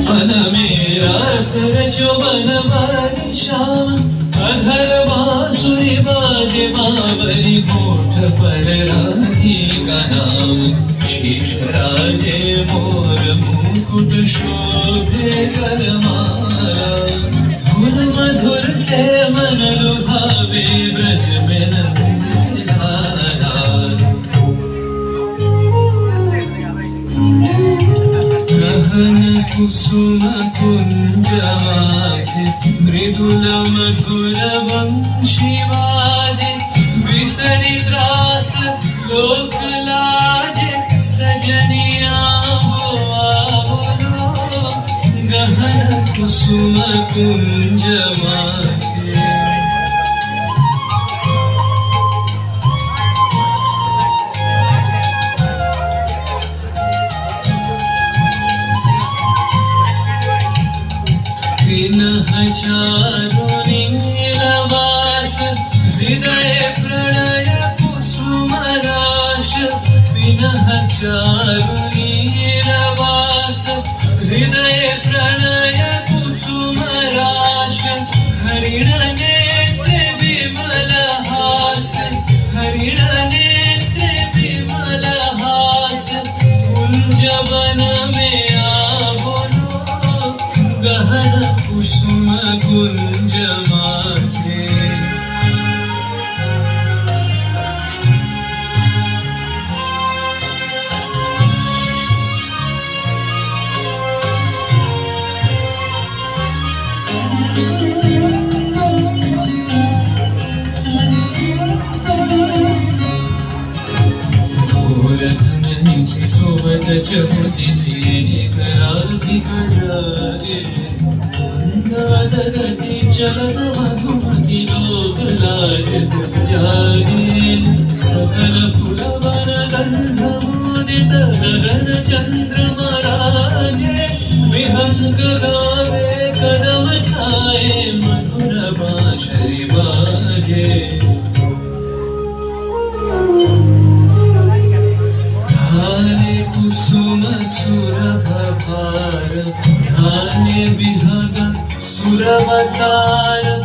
मन मेरा सरजो बनवारी श्याम अधर बांसुरी बाजे बावरी होठ पर राधिका नाम शीश राजे मोर मुकुट शोभे गरमाला धुन मधुर से मन लुभावे ब्रज में नंदलाला गहन कुसुम कुंज माझे मृदुल मधुर वंशी बाजे विसरी त्रास लोक लाजे सजनिया बोलो गहन कुसुम कुंज माझे चारो नीलवास हृदय प्रणय कुसुम राश विनः चारु नीलवास हृदय प्रणय कुसुम राश हरिण नेत्र विमल हास हरिण नेत्र विमल हास कुंजवन में आवलो गहन कुसुम कुंज माझे धननी सोबत चहुतीसी राधिक जागे गति चलन मधुमति लोक लाज जागे सकल फुलवन गंध मोदित गगन चंद्रमा राजे विहंग गावे कदम छाए मधुर बांसुरी बाजे ढाले कुसुम सुरभ भार ढाले विहग सुरवसार